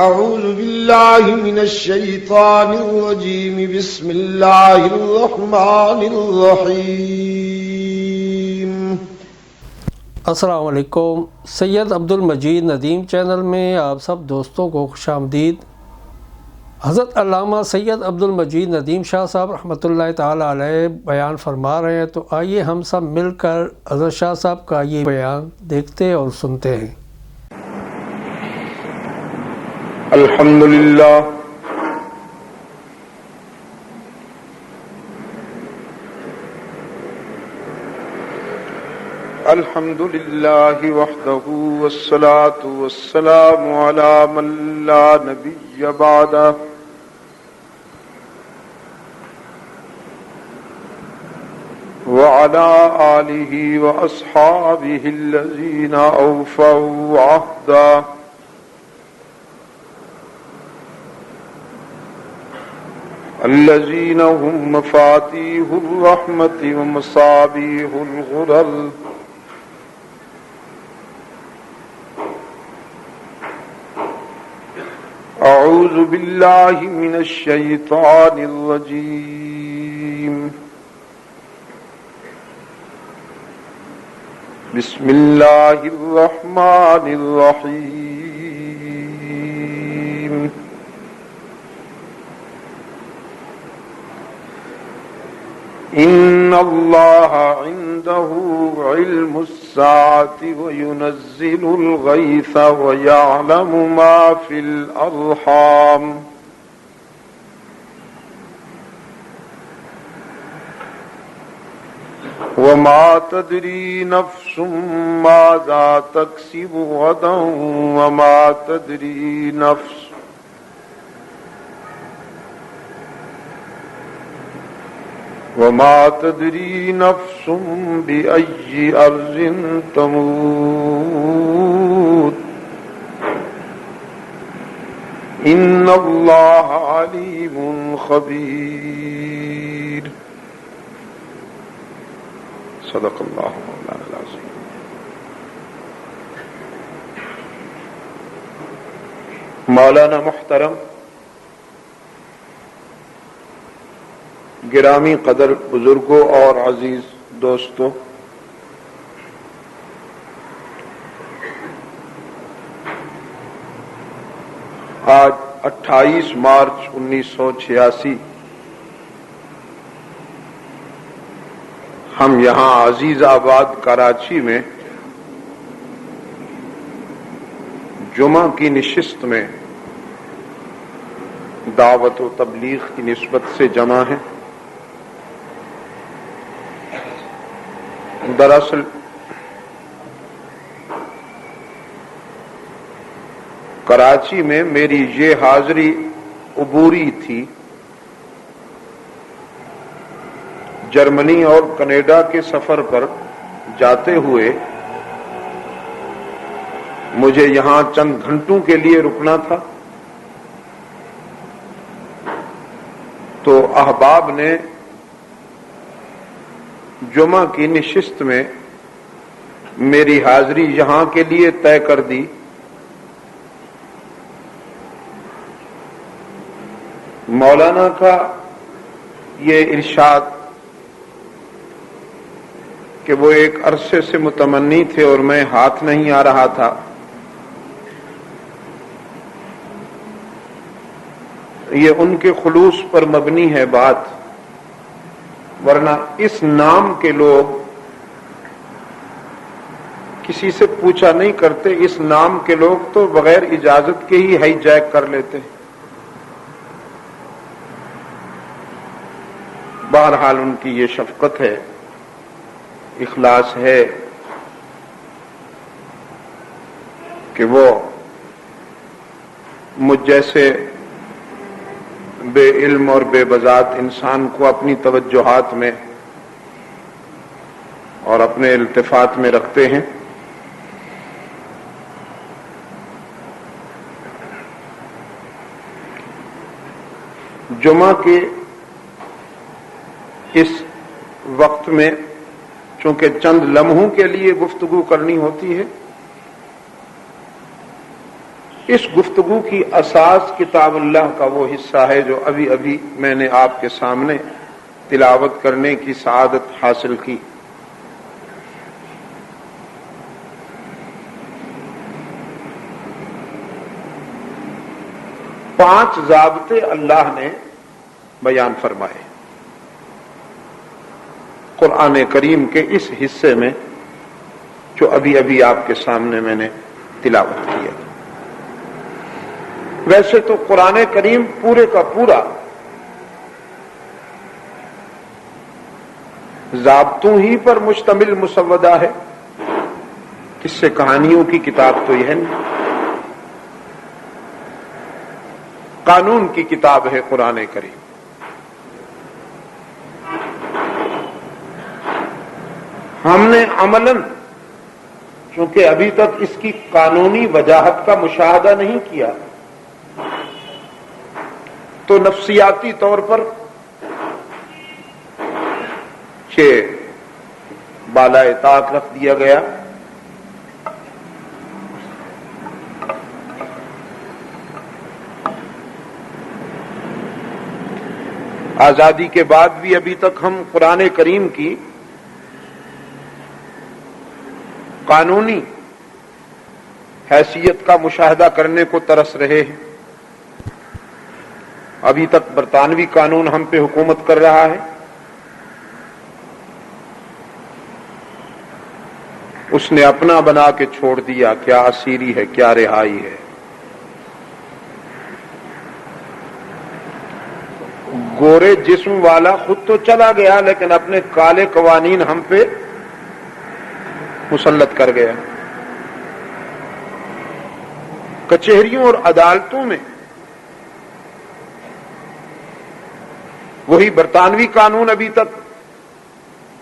أعوذ بالله من الشيطان الرجيم بسم الله الرحمن الرحيم السلام علیکم۔ سید عبد المجید ندیم چینل میں آپ سب دوستوں کو خوش آمدید۔ حضرت علامہ سید عبد المجید ندیم شاہ صاحب رحمۃ اللہ تعالی علیہ بیان فرما رہے ہیں، تو آئیے ہم سب مل کر حضرت شاہ صاحب کا یہ بیان دیکھتے اور سنتے ہیں۔ الحمدللہ الحمدللہ وحدہ والصلاة والسلام علی من لا نبی بعدہ وعلى آلہ واصحابہ الذین اوفوا عہدا الذين هم مفاتيح الرحمة ومصابيح الغرر أعوذ بالله من الشيطان الرجيم بسم الله الرحمن الرحيم إن الله عنده علم الساعة وينزل الغيث ويعلم ما في الأرحام وما تدري نفس ماذا تكسب غدا وما تدري نفس بأي أرض تموت إن الله عليم خبير صدق الله مولانا العظيم۔ مولانا محترم، گرامی قدر بزرگوں اور عزیز دوستوں، آج 28 مارچ 1986 ہم یہاں عزیز آباد کراچی میں جمعہ کی نشست میں دعوت و تبلیغ کی نسبت سے جمع ہیں۔ دراصل کراچی میں میری یہ حاضری عبوری تھی۔ جرمنی اور کینیڈا کے سفر پر جاتے ہوئے مجھے یہاں چند گھنٹوں کے لیے رکنا تھا، تو احباب نے جمعہ کی نشست میں میری حاضری یہاں کے لیے طے کر دی۔ مولانا کا یہ ارشاد کہ وہ ایک عرصے سے متمنی تھے اور میں ہاتھ نہیں آ رہا تھا، یہ ان کے خلوص پر مبنی ہے بات، ورنہ اس نام کے لوگ کسی سے پوچھا نہیں کرتے، اس نام کے لوگ تو بغیر اجازت کے ہی ہائی جیک کر لیتے۔ بہرحال ان کی یہ شفقت ہے، اخلاص ہے کہ وہ مجھ جیسے بے علم اور بے بذات انسان کو اپنی توجہات میں اور اپنے التفات میں رکھتے ہیں۔ جمعہ کے اس وقت میں چونکہ چند لمحوں کے لیے گفتگو کرنی ہوتی ہے، اس گفتگو کی اساس کتاب اللہ کا وہ حصہ ہے جو ابھی ابھی میں نے آپ کے سامنے تلاوت کرنے کی سعادت حاصل کی۔ پانچ ضابطے اللہ نے بیان فرمائے قرآن کریم کے اس حصے میں جو ابھی ابھی آپ کے سامنے میں نے تلاوت کیا۔ ویسے تو قرآن کریم پورے کا پورا ضابطوں ہی پر مشتمل مسودہ ہے، اس سے کہانیوں کی کتاب تو یہ نہیں، قانون کی کتاب ہے قرآن کریم۔ ہم نے عملاً چونکہ ابھی تک اس کی قانونی وجاہت کا مشاہدہ نہیں کیا تو نفسیاتی طور پر کہ بالائے طاق رکھ دیا گیا۔ آزادی کے بعد بھی ابھی تک ہم قرآن کریم کی قانونی حیثیت کا مشاہدہ کرنے کو ترس رہے ہیں۔ ابھی تک برطانوی قانون ہم پہ حکومت کر رہا ہے، اس نے اپنا بنا کے چھوڑ دیا، کیا اسیری ہے کیا رہائی ہے۔ گورے جسم والا خود تو چلا گیا لیکن اپنے کالے قوانین ہم پہ مسلط کر گیا۔ کچہریوں اور عدالتوں میں وہی برطانوی قانون ابھی تک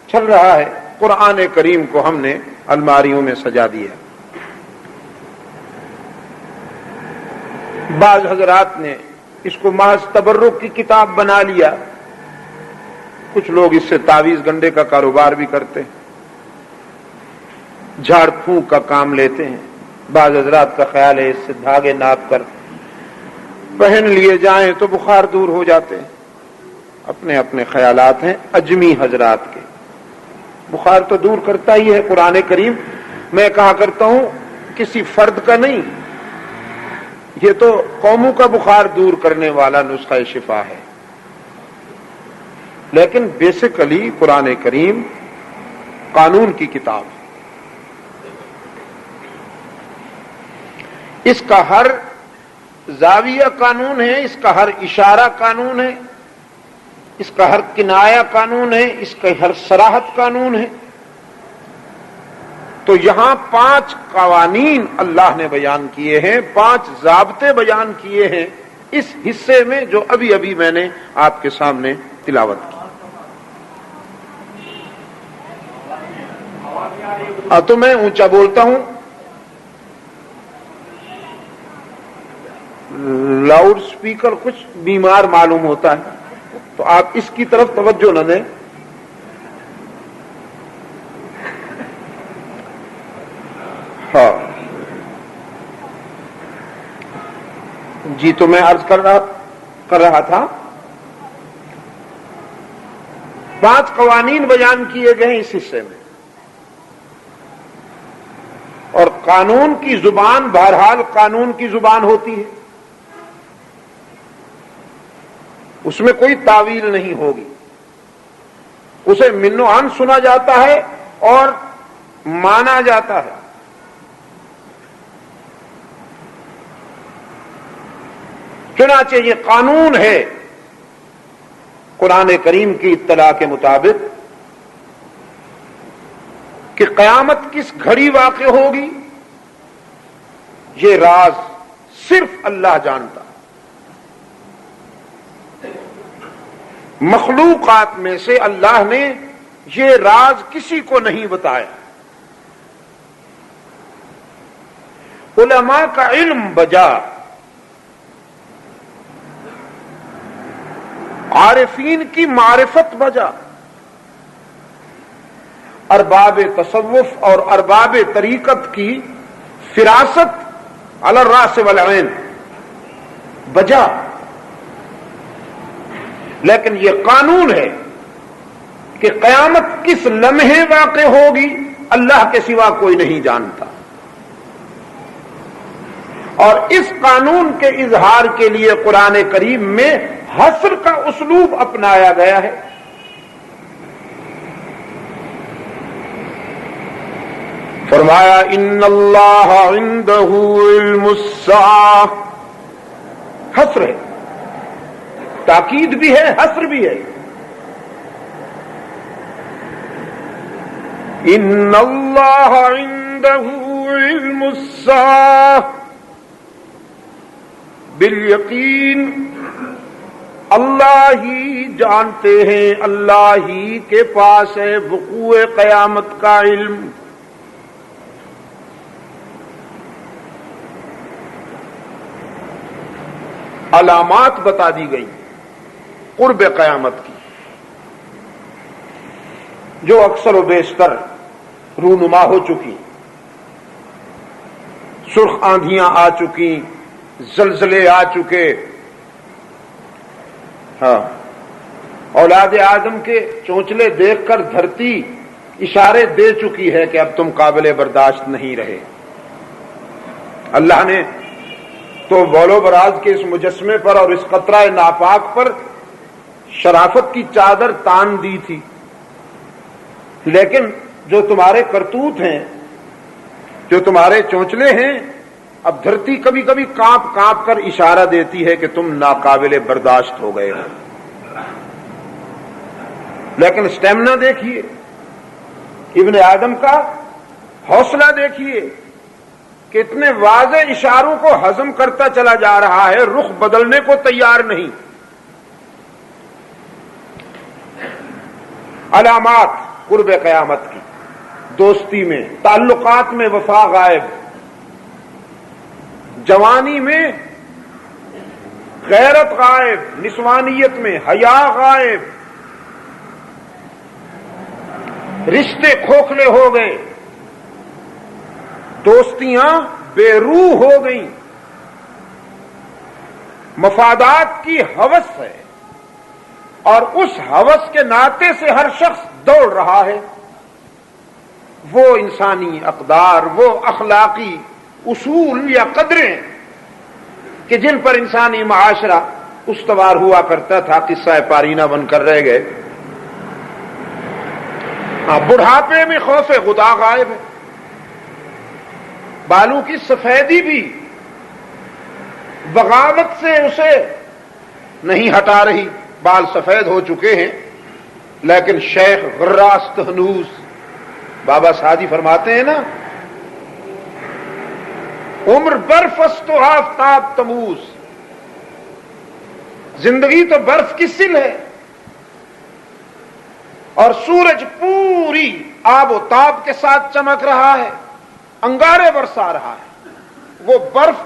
چل رہا ہے، قرآن کریم کو ہم نے الماریوں میں سجا دیا۔ بعض حضرات نے اس کو محض تبرک کی کتاب بنا لیا، کچھ لوگ اس سے تعویذ گنڈے کا کاروبار بھی کرتے ہیں، جھاڑ پھونک کا کام لیتے ہیں۔ بعض حضرات کا خیال ہے اس سے دھاگے ناپ کر پہن لیے جائیں تو بخار دور ہو جاتے ہیں۔ اپنے اپنے خیالات ہیں اجمی حضرات کے۔ بخار تو دور کرتا ہی ہے قرآن کریم، میں کہا کرتا ہوں کسی فرد کا نہیں، یہ تو قوموں کا بخار دور کرنے والا نسخہ شفا ہے۔ لیکن بیسیکلی قرآن کریم قانون کی کتاب ہے، اس کا ہر زاویہ قانون ہے، اس کا ہر اشارہ قانون ہے، اس کا ہر کنایہ قانون ہے، اس کا ہر صراحت قانون ہے۔ تو یہاں پانچ قوانین اللہ نے بیان کیے ہیں، پانچ ضابطے بیان کیے ہیں اس حصے میں جو ابھی ابھی میں نے آپ کے سامنے تلاوت کی۔ تو میں اونچا بولتا ہوں، لاؤڈ سپیکر کچھ بیمار معلوم ہوتا ہے تو آپ اس کی طرف توجہ نہ دیں۔ ہاں جی، تو میں عرض کر رہا تھا پانچ قوانین بیان کیے گئے ہیں اس حصے میں، اور قانون کی زبان بہرحال قانون کی زبان ہوتی ہے، اس میں کوئی تعویل نہیں ہوگی، اسے من و عن سنا جاتا ہے اور مانا جاتا ہے۔ چنانچہ یہ قانون ہے قرآن کریم کی اطلاع کے مطابق کہ قیامت کس گھڑی واقع ہوگی یہ راز صرف اللہ جانتا ہے۔ مخلوقات میں سے اللہ نے یہ راز کسی کو نہیں بتایا۔ علماء کا علم بجا، عارفین کی معرفت بجا، ارباب تصوف اور ارباب طریقت کی فراست علی الراس والعین بجا، لیکن یہ قانون ہے کہ قیامت کس لمحے واقع ہوگی اللہ کے سوا کوئی نہیں جانتا، اور اس قانون کے اظہار کے لیے قرآن کریم میں حصر کا اسلوب اپنایا گیا ہے۔ فرمایا ان اللہ عندہ علم الساعہ، حصر ہے، تاکید بھی ہے، حصر بھی ہے۔ ان اللہ عندہ علم الساعہ، بالیقین اللہ ہی جانتے ہیں، اللہ ہی کے پاس ہے وقوع قیامت کا علم۔ علامات بتا دی گئی قرب قیامت کی، جو اکثر و بیشتر رونما ہو چکی، سرخ آندھیاں آ چکی، زلزلے آ چکے، ہاں اولاد آدم کے چونچلے دیکھ کر دھرتی اشارے دے چکی ہے کہ اب تم قابل برداشت نہیں رہے۔ اللہ نے تو بول و براز کے اس مجسمے پر اور اس قطرہ ناپاک پر شرافت کی چادر تان دی تھی، لیکن جو تمہارے کرتوت ہیں، جو تمہارے چونچلے ہیں، اب دھرتی کبھی کبھی کانپ کانپ کر اشارہ دیتی ہے کہ تم ناقابل برداشت ہو گئے ہو۔ لیکن سٹیمنا دیکھیے، ابن آدم کا حوصلہ دیکھیے کہ اتنے واضح اشاروں کو ہضم کرتا چلا جا رہا ہے، رخ بدلنے کو تیار نہیں۔ علامات قرب قیامت کی، دوستی میں، تعلقات میں وفا غائب، جوانی میں غیرت غائب، نسوانیت میں حیا غائب، رشتے کھوکھلے ہو گئے، دوستیاں بے روح ہو گئیں، مفادات کی ہوس ہے، اور اس ہوس کے ناطے سے ہر شخص دوڑ رہا ہے۔ وہ انسانی اقدار، وہ اخلاقی اصول یا قدریں کہ جن پر انسانی معاشرہ استوار ہوا کرتا تھا، قصہ پارینہ بن کر رہ گئے۔ بڑھاپے میں خوف خدا غائب ہے، بالوں کی سفیدی بھی بغاوت سے اسے نہیں ہٹا رہی، بال سفید ہو چکے ہیں، لیکن شیخ غراس تہنوس بابا سعدی فرماتے ہیں نا، عمر برف است و آفتاب تموز، زندگی تو برف کی سل ہے، اور سورج پوری آب و تاب کے ساتھ چمک رہا ہے، انگارے برسا رہا ہے، وہ برف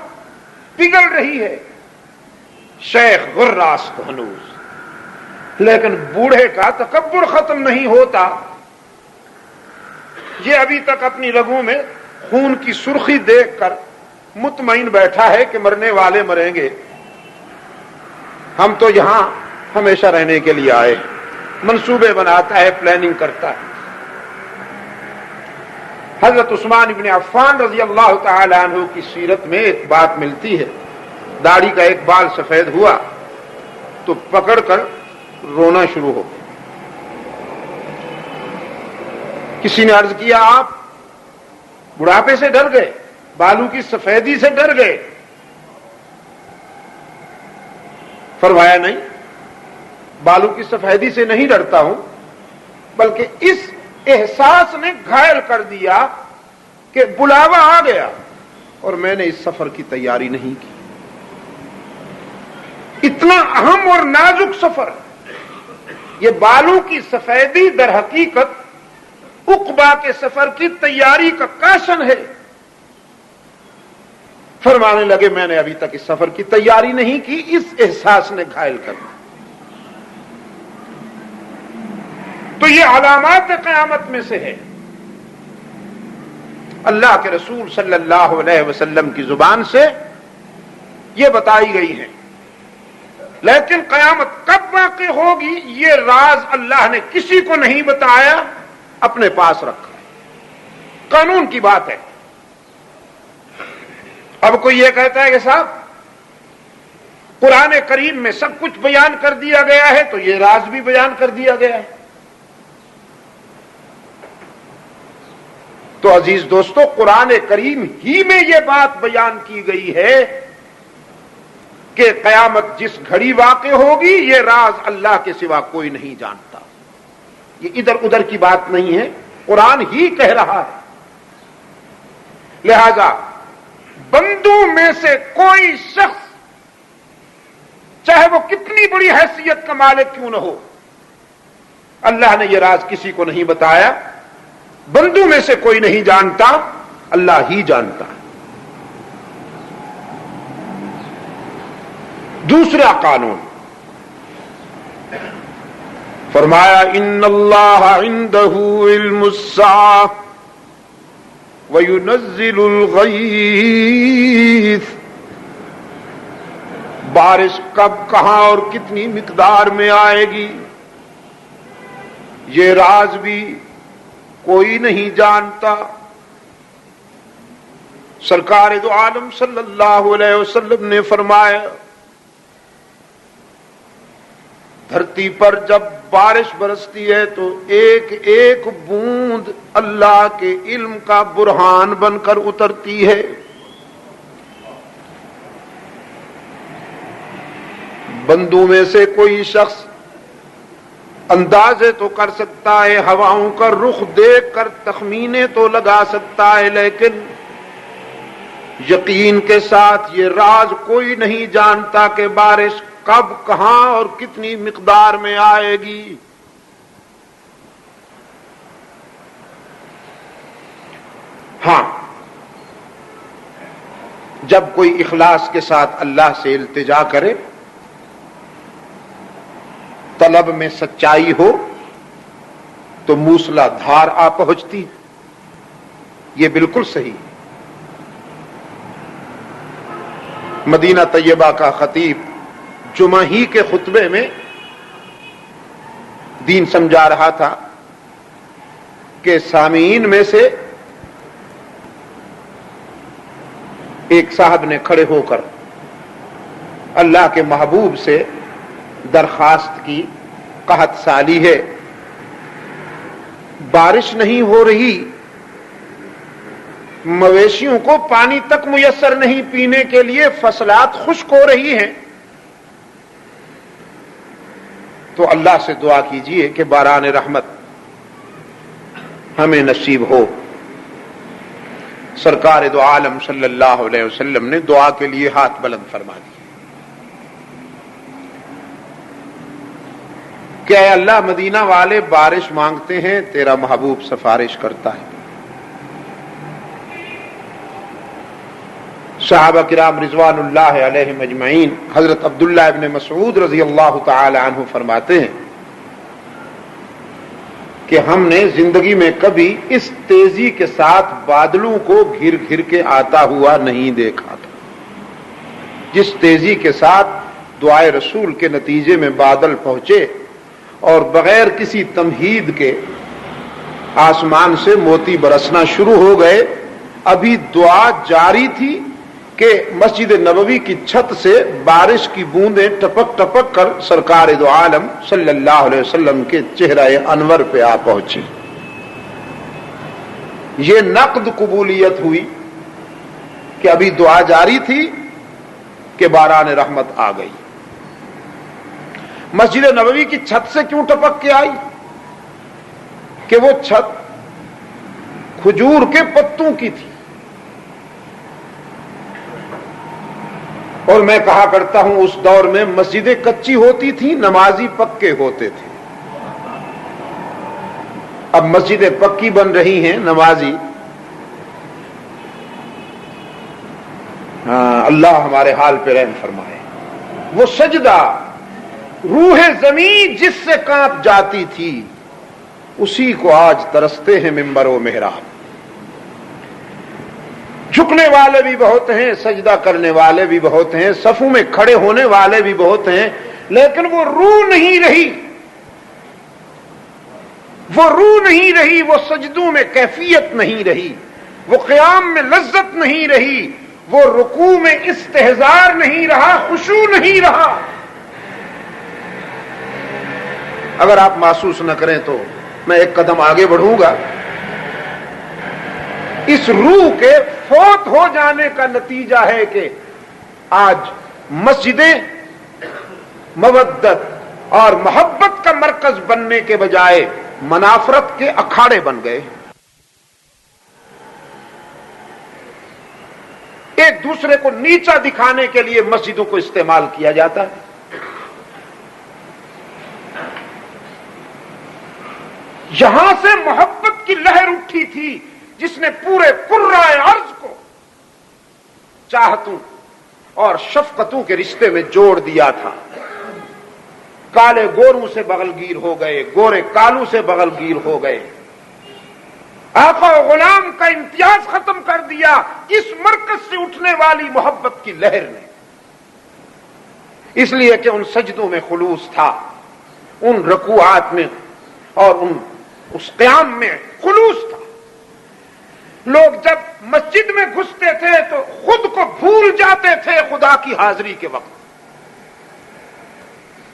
پگھل رہی ہے، شیخ غراس تہنوس، لیکن بوڑھے کا تکبر ختم نہیں ہوتا۔ یہ ابھی تک اپنی رگوں میں خون کی سرخی دیکھ کر مطمئن بیٹھا ہے کہ مرنے والے مریں گے، ہم تو یہاں ہمیشہ رہنے کے لیے آئے، منصوبے بناتا ہے، پلاننگ کرتا ہے۔ حضرت عثمان ابن عفان رضی اللہ تعالی عنہ کی سیرت میں ایک بات ملتی ہے، داڑھی کا ایک بال سفید ہوا تو پکڑ کر رونا شروع ہو گیا۔ کسی نے عرض کیا آپ بڑھاپے سے ڈر گئے، بالوں کی سفیدی سے ڈر گئے؟ فرمایا نہیں، بالوں کی سفیدی سے نہیں ڈرتا ہوں، بلکہ اس احساس نے گھائل کر دیا کہ بلاوا آ گیا اور میں نے اس سفر کی تیاری نہیں کی۔ اتنا اہم اور نازک سفر، یہ بالوں کی سفیدی در حقیقت عقبہ کے سفر کی تیاری کا کاشن ہے۔ فرمانے لگے میں نے ابھی تک اس سفر کی تیاری نہیں کی، اس احساس نے گھائل کر دیا۔ تو یہ علامات قیامت میں سے ہے۔ اللہ کے رسول صلی اللہ علیہ وسلم کی زبان سے یہ بتائی گئی ہیں، لیکن قیامت کب واقع ہوگی یہ راز اللہ نے کسی کو نہیں بتایا، اپنے پاس رکھا ہے، قانون کی بات ہے۔ اب کوئی یہ کہتا ہے کہ صاحب قرآن کریم میں سب کچھ بیان کر دیا گیا ہے تو یہ راز بھی بیان کر دیا گیا ہے۔ تو عزیز دوستو، قرآن کریم ہی میں یہ بات بیان کی گئی ہے کہ قیامت جس گھڑی واقع ہوگی یہ راز اللہ کے سوا کوئی نہیں جانتا۔ یہ ادھر ادھر کی بات نہیں ہے، قرآن ہی کہہ رہا ہے۔ لہذا بندوں میں سے کوئی شخص چاہے وہ کتنی بڑی حیثیت کا مالک کیوں نہ ہو، اللہ نے یہ راز کسی کو نہیں بتایا، بندوں میں سے کوئی نہیں جانتا، اللہ ہی جانتا ہے۔ دوسرا قانون فرمایا ان اللہ عندہ علم الساعۃ وینزل الغیث، بارش کب کہاں اور کتنی مقدار میں آئے گی یہ راز بھی کوئی نہیں جانتا۔ سرکار دو عالم صلی اللہ علیہ وسلم نے فرمایا دھرتی پر جب بارش برستی ہے تو ایک ایک بوند اللہ کے علم کا برہان بن کر اترتی ہے۔ بندوں میں سے کوئی شخص اندازے تو کر سکتا ہے، ہواؤں کا رخ دیکھ کر تخمینے تو لگا سکتا ہے، لیکن یقین کے ساتھ یہ راز کوئی نہیں جانتا کہ بارش کب کہاں اور کتنی مقدار میں آئے گی۔ ہاں، جب کوئی اخلاص کے ساتھ اللہ سے التجا کرے، طلب میں سچائی ہو تو موسلا دھار آ پہنچتی، یہ بالکل صحیح۔ مدینہ طیبہ کا خطیب جمعہ ہی کے خطبے میں دین سمجھا رہا تھا کہ سامعین میں سے ایک صاحب نے کھڑے ہو کر اللہ کے محبوب سے درخواست کی، قحط سالی ہے، بارش نہیں ہو رہی، مویشیوں کو پانی تک میسر نہیں پینے کے لیے، فصلات خشک ہو رہی ہیں، تو اللہ سے دعا کیجئے کہ باران رحمت ہمیں نصیب ہو۔ سرکار دو عالم صلی اللہ علیہ وسلم نے دعا کے لیے ہاتھ بلند فرما دی کہ اے اللہ، مدینہ والے بارش مانگتے ہیں، تیرا محبوب سفارش کرتا ہے۔ صحابہ کرام رضوان اللہ علیہم اجمعین، حضرت عبداللہ ابن مسعود رضی اللہ تعالی عنہ فرماتے ہیں کہ ہم نے زندگی میں کبھی اس تیزی کے ساتھ بادلوں کو گھر گھر کے آتا ہوا نہیں دیکھا تھا، جس تیزی کے ساتھ دعائے رسول کے نتیجے میں بادل پہنچے اور بغیر کسی تمہید کے آسمان سے موتی برسنا شروع ہو گئے۔ ابھی دعا جاری تھی کہ مسجد نبوی کی چھت سے بارش کی بوندیں ٹپک ٹپک کر سرکار دو عالم صلی اللہ علیہ وسلم کے چہرہ انور پہ آ پہنچی۔ یہ نقد قبولیت ہوئی کہ ابھی دعا جاری تھی کہ باران رحمت آ گئی۔ مسجد نبوی کی چھت سے کیوں ٹپک کے آئی؟ کہ وہ چھت کھجور کے پتوں کی تھی، اور میں کہا کرتا ہوں اس دور میں مسجدیں کچی ہوتی تھیں، نمازی پکے ہوتے تھے۔ اب مسجدیں پکی بن رہی ہیں، نمازی، اللہ ہمارے حال پہ رحم فرمائے۔ وہ سجدہ روح زمین جس سے کانپ جاتی تھی اسی کو آج ترستے ہیں ممبر و محراب۔ جھکنے والے بھی بہت ہیں، سجدہ کرنے والے بھی بہت ہیں، صفوں میں کھڑے ہونے والے بھی بہت ہیں، لیکن وہ روح نہیں رہی، وہ روح نہیں رہی، وہ سجدوں میں کیفیت نہیں رہی، وہ قیام میں لذت نہیں رہی، وہ رکوع میں استحضار نہیں رہا، خشوع نہیں رہا۔ اگر آپ محسوس نہ کریں تو میں ایک قدم آگے بڑھوں گا۔ اس روح کے فوت ہو جانے کا نتیجہ ہے کہ آج مسجدیں مودت اور محبت کا مرکز بننے کے بجائے منافرت کے اکھاڑے بن گئے۔ ایک دوسرے کو نیچا دکھانے کے لیے مسجدوں کو استعمال کیا جاتا ہے۔ یہاں سے محبت کی لہر اٹھی تھی جس نے پورے قرائے ارض کو چاہتوں اور شفقتوں کے رشتے میں جوڑ دیا تھا۔ کالے گوروں سے بغلگیر ہو گئے، گورے کالوں سے بغلگیر ہو گئے، آقا و غلام کا امتیاز ختم کر دیا اس مرکز سے اٹھنے والی محبت کی لہر نے۔ اس لیے کہ ان سجدوں میں خلوص تھا، ان رکوعات میں اور اس قیام میں خلوص تھا۔ لوگ جب مسجد میں گھستے تھے تو خود کو بھول جاتے تھے خدا کی حاضری کے وقت،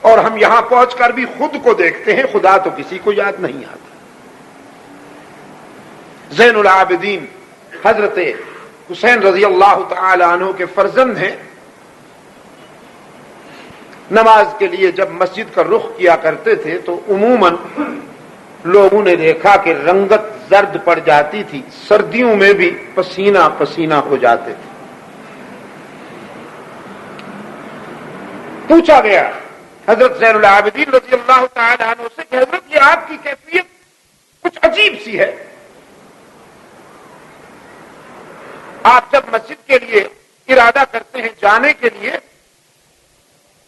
اور ہم یہاں پہنچ کر بھی خود کو دیکھتے ہیں، خدا تو کسی کو یاد نہیں آتا۔ زین العابدین حضرت حسین رضی اللہ تعالی عنہ کے فرزند ہیں۔ نماز کے لیے جب مسجد کا رخ کیا کرتے تھے تو عموماً لوگوں نے دیکھا کہ رنگت زرد پڑ جاتی تھی، سردیوں میں بھی پسینہ پسینہ ہو جاتے تھے۔ پوچھا گیا حضرت زین العابدین رضی اللہ تعالی عنہ سے کہ حضرت یہ آپ کی کیفیت کچھ عجیب سی ہے، آپ جب مسجد کے لیے ارادہ کرتے ہیں جانے کے لیے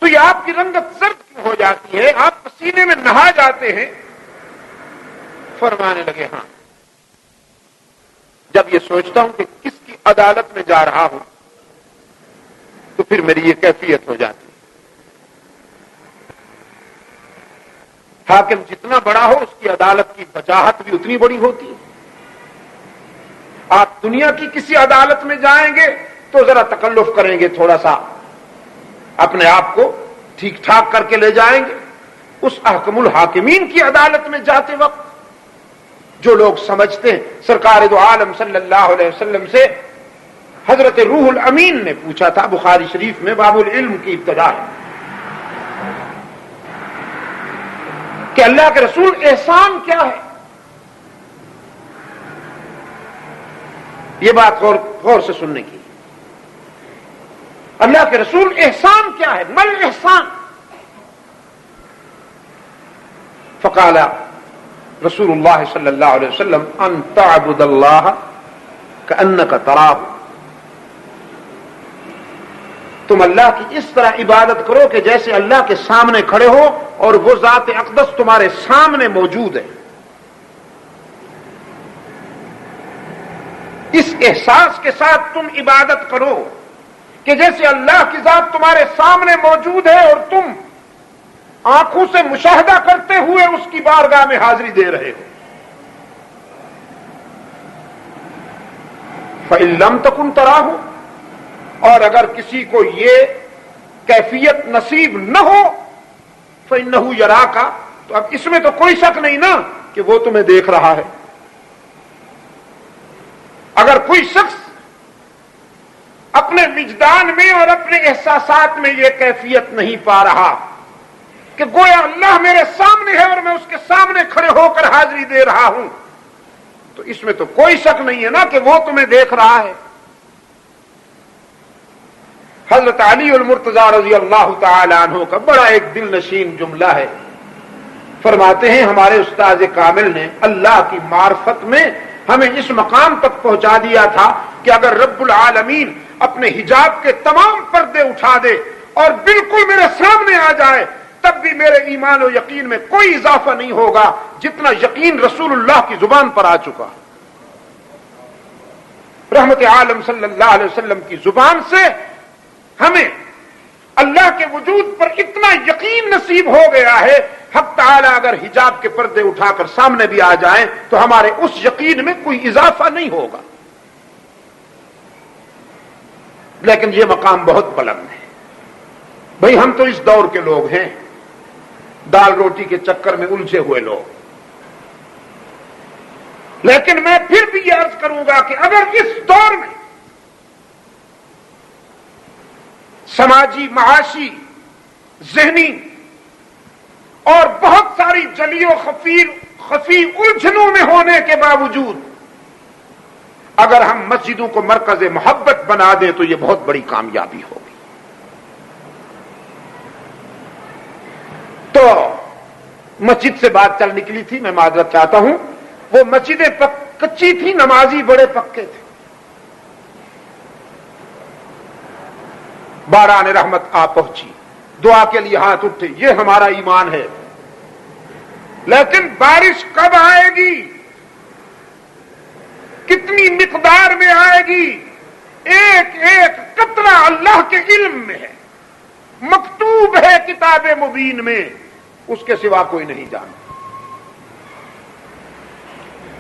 تو یہ آپ کی رنگت زرد کیوں ہو جاتی ہے، آپ پسینے میں نہا جاتے ہیں؟ فرمانے لگے ہاں، جب یہ سوچتا ہوں کہ کس کی عدالت میں جا رہا ہوں تو پھر میری یہ کیفیت ہو جاتی ہے۔ حاکم جتنا بڑا ہو اس کی عدالت کی وجاہت بھی اتنی بڑی ہوتی ہے۔ آپ دنیا کی کسی عدالت میں جائیں گے تو ذرا تکلف کریں گے، تھوڑا سا اپنے آپ کو ٹھیک ٹھاک کر کے لے جائیں گے۔ اس احکم الحاکمین کی عدالت میں جاتے وقت جو لوگ سمجھتے ہیں، سرکار دو عالم صلی اللہ علیہ وسلم سے حضرت روح الامین نے پوچھا تھا، بخاری شریف میں باب العلم کی ابتدا ہے، کہ اللہ کے رسول احسان کیا ہے؟ یہ بات غور سے سننے کی۔ اللہ کے رسول احسان کیا ہے؟ مل احسان؟ فقال رسول اللہ صلی اللہ علیہ وسلم ان تعبد اللہ کأنک تراہ، تم اللہ کی اس طرح عبادت کرو کہ جیسے اللہ کے سامنے کھڑے ہو اور وہ ذات اقدس تمہارے سامنے موجود ہے۔ اس احساس کے ساتھ تم عبادت کرو کہ جیسے اللہ کی ذات تمہارے سامنے موجود ہے اور تم آنکھوں سے مشاہدہ کرتے ہوئے اس کی بارگاہ میں حاضری دے رہے ہو۔ فَإِن لَمْ تَكُنْ تَرَاهُ، اور اگر کسی کو یہ کیفیت نصیب نہ ہو، فَإِنَّهُ يَرَاكَ، تو اب اس میں تو کوئی شک نہیں نا کہ وہ تمہیں دیکھ رہا ہے۔ اگر کوئی شخص اپنے وجدان میں اور اپنے احساسات میں یہ کیفیت نہیں پا رہا کہ گویا اللہ میرے سامنے ہے اور میں اس کے سامنے کھڑے ہو کر حاضری دے رہا ہوں، تو اس میں تو کوئی شک نہیں ہے نا کہ وہ تمہیں دیکھ رہا ہے۔ حضرت علی المرتضی رضی اللہ تعالی عنہ کا بڑا ایک دل نشین جملہ ہے، فرماتے ہیں ہمارے استاد کامل نے اللہ کی معرفت میں ہمیں اس مقام تک پہنچا دیا تھا کہ اگر رب العالمین اپنے حجاب کے تمام پردے اٹھا دے اور بالکل میرے سامنے آ جائے تب بھی میرے ایمان و یقین میں کوئی اضافہ نہیں ہوگا جتنا یقین رسول اللہ کی زبان پر آ چکا۔ رحمت عالم صلی اللہ علیہ وسلم کی زبان سے ہمیں اللہ کے وجود پر اتنا یقین نصیب ہو گیا ہے، حق تعالی اگر حجاب کے پردے اٹھا کر سامنے بھی آ جائیں تو ہمارے اس یقین میں کوئی اضافہ نہیں ہوگا. لیکن یہ مقام بہت بلند ہے. بھئی ہم تو اس دور کے لوگ ہیں، دال روٹی کے چکر میں الجھے ہوئے لوگ. لیکن میں پھر بھی یہ عرض کروں گا کہ اگر اس دور میں سماجی، معاشی، ذہنی اور بہت ساری جلی و خفی الجھنوں میں ہونے کے باوجود اگر ہم مسجدوں کو مرکز محبت بنا دیں تو یہ بہت بڑی کامیابی ہوگی. تو مسجد سے بات چل نکلی تھی، میں معذرت چاہتا ہوں. وہ مسجدیں کچی تھی، نمازی بڑے پکے تھے. باران رحمت آ پہنچی، دعا کے لیے ہاتھ اٹھے، یہ ہمارا ایمان ہے. لیکن بارش کب آئے گی، کتنی مقدار میں آئے گی، ایک ایک قطرہ اللہ کے علم میں ہے، مکتوب ہے کتاب مبین میں، اس کے سوا کوئی نہیں جانتا.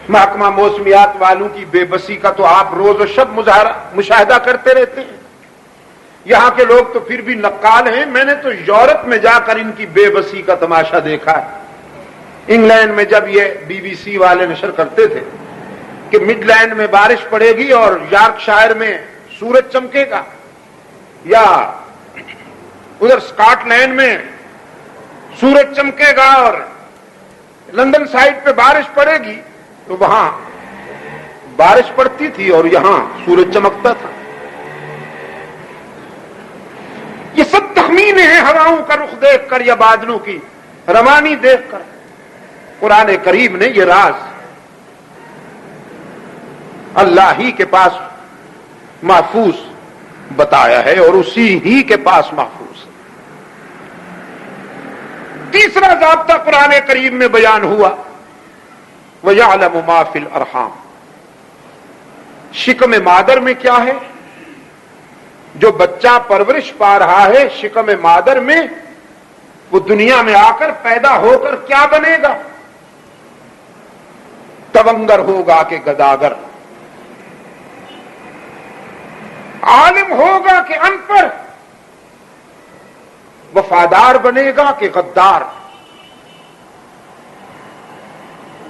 محکمہ موسمیات والوں کی بے بسی کا تو آپ روز و شب مشاہدہ کرتے رہتے ہیں. یہاں کے لوگ تو پھر بھی نقال ہیں. میں نے تو یورپ میں جا کر ان کی بے بسی کا تماشا دیکھا ہے. انگلینڈ میں جب یہ بی بی سی والے نشر کرتے تھے کہ مڈ لینڈ میں بارش پڑے گی اور یارک شائر میں سورج چمکے گا، یا ادھر اسکاٹ لینڈ میں سورج چمکے گا اور لندن سائڈ پہ بارش پڑے گی، تو وہاں بارش پڑتی تھی اور یہاں سورج چمکتا تھا. یہ سب تخمینے ہیں ہواؤں کا رخ دیکھ کر یا بادلوں کی روانی دیکھ کر. قرآن کریم نے یہ راز اللہ ہی کے پاس محفوظ بتایا ہے اور اسی ہی کے پاس محفوظ. تیسرا ضابطہ قرآن کریم میں بیان ہوا، وَيَعْلَمُ مَا فِي الْأَرْحَامِ. شکم مادر میں کیا ہے؟ جو بچہ پرورش پا رہا ہے شکم مادر میں، وہ دنیا میں آ کر پیدا ہو کر کیا بنے گا؟ تونگر ہوگا کہ گداگر، عالم ہوگا کہ ان پڑھ، وفادار بنے گا کہ غدار،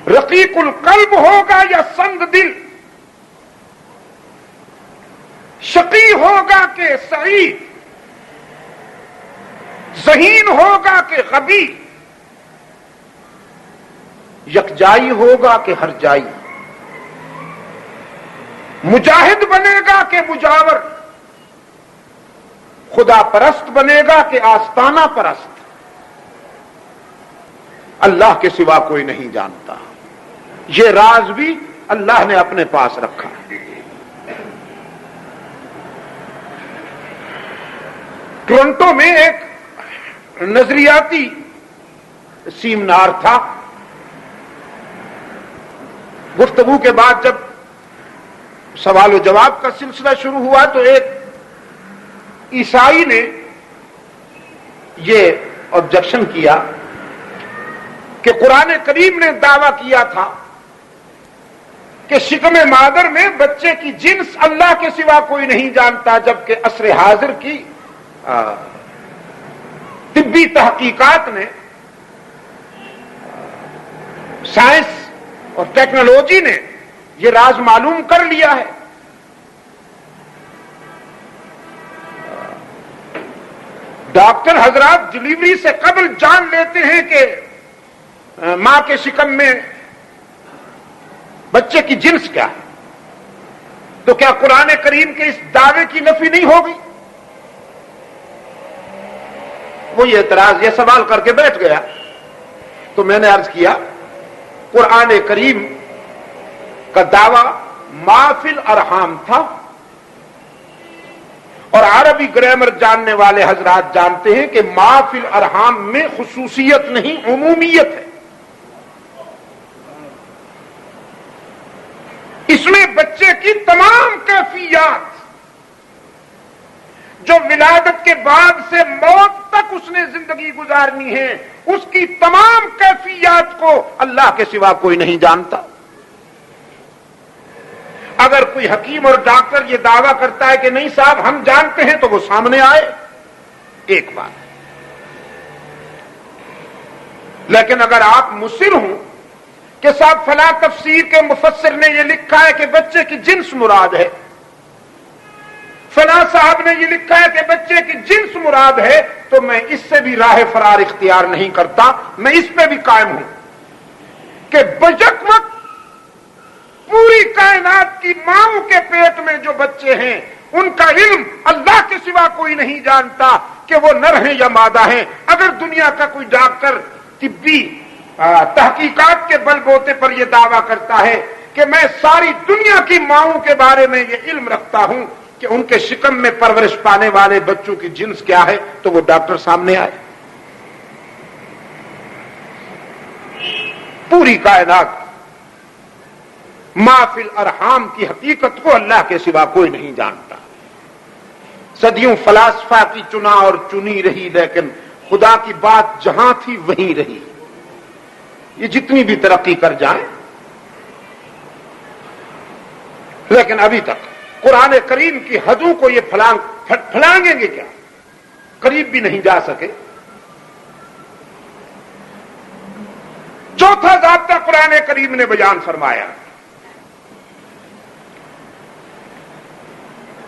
رقیق القلب ہوگا یا سنگ دل، شقی ہوگا کہ سعید، ذہین ہوگا کہ غبی، یکجائی ہوگا کہ ہر جائی، مجاہد بنے گا کہ مجاور، خدا پرست بنے گا کہ آستانہ پرست. اللہ کے سوا کوئی نہیں جانتا. یہ راز بھی اللہ نے اپنے پاس رکھا. ٹورنٹو میں ایک نظریاتی سیمینار تھا. گفتگو کے بعد جب سوال و جواب کا سلسلہ شروع ہوا تو ایک عیسائی نے یہ آبجیکشن کیا کہ قرآن کریم نے دعویٰ کیا تھا کہ شکم مادر میں بچے کی جنس اللہ کے سوا کوئی نہیں جانتا، جبکہ عصر حاضر کی طبی تحقیقات نے، سائنس اور ٹیکنالوجی نے یہ راز معلوم کر لیا ہے. ڈاکٹر حضرات ڈلیوری سے قبل جان لیتے ہیں کہ ماں کے شکم میں بچے کی جنس کیا ہے. تو کیا قرآن کریم کے اس دعوے کی نفی نہیں ہوگی؟ وہ یہ اعتراض، یہ سوال کر کے بیٹھ گیا. تو میں نے عرض کیا قرآن کریم کا دعویٰ ما فی الارحام تھا، اور عربی گرامر جاننے والے حضرات جانتے ہیں کہ ما فی الارحام میں خصوصیت نہیں، عمومیت ہے. اس میں بچے کی تمام کیفیت کیفیات جو ولادت کے بعد سے موت تک اس نے زندگی گزارنی ہے، اس کی تمام کیفیات کو اللہ کے سوا کوئی نہیں جانتا۔ اگر کوئی حکیم اور ڈاکٹر یہ دعویٰ کرتا ہے کہ نہیں صاحب ہم جانتے ہیں تو وہ سامنے آئے، ایک بات۔ لیکن اگر آپ مصر ہوں کہ صاحب فلاں تفسیر کے مفسر نے یہ لکھا ہے کہ بچے کی جنس مراد ہے، فلاں صاحب نے یہ لکھا ہے کہ بچے کی جنس مراد ہے، تو میں اس سے بھی راہ فرار اختیار نہیں کرتا، میں اس پہ بھی قائم ہوں کہ بیک وقت پوری کائنات کی ماؤں کے پیٹ میں جو بچے ہیں ان کا علم اللہ کے سوا کوئی نہیں جانتا کہ وہ نر ہیں یا مادہ ہیں۔ اگر دنیا کا کوئی ڈاکٹر طبی تحقیقات کے بل بوتے پر یہ دعویٰ کرتا ہے کہ میں ساری دنیا کی ماؤں کے بارے میں یہ علم رکھتا ہوں کہ ان کے شکم میں پرورش پانے والے بچوں کی جنس کیا ہے، تو وہ ڈاکٹر سامنے آئے۔ پوری کائنات ما فی الارحام کی حقیقت کو اللہ کے سوا کوئی نہیں جانتا۔ صدیوں فلاسفہ کی چنا اور چنی رہی، لیکن خدا کی بات جہاں تھی وہیں رہی۔ یہ جتنی بھی ترقی کر جائیں، لیکن ابھی تک قرآن کریم کی حدوں کو یہ پھلانگیں گے کیا؟ قریب بھی نہیں جا سکے۔ چوتھا ضابطہ قرآن کریم نے بیان فرمایا،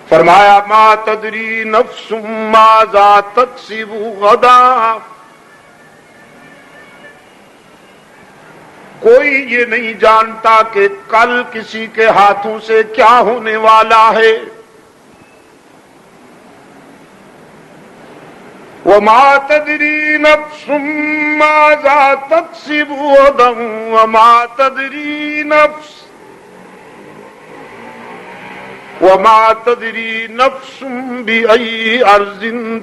فرمایا ما تدری نفس ماذا تکسب غدا، کوئی یہ نہیں جانتا کہ کل کسی کے ہاتھوں سے کیا ہونے والا ہے۔ وما تدری نفس ماذا تکسب غدا وما تدری نفس نفس بأي أرض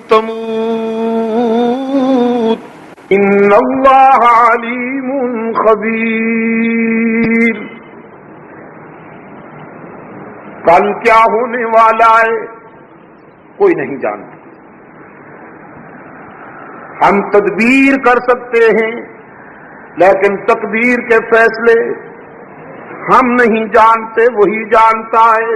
تموت ان اللہ علیم خبیر۔ کل کیا ہونے والا ہے کوئی نہیں جانتا۔ ہم تدبیر کر سکتے ہیں، لیکن تقدیر کے فیصلے ہم نہیں جانتے، وہی جانتا ہے۔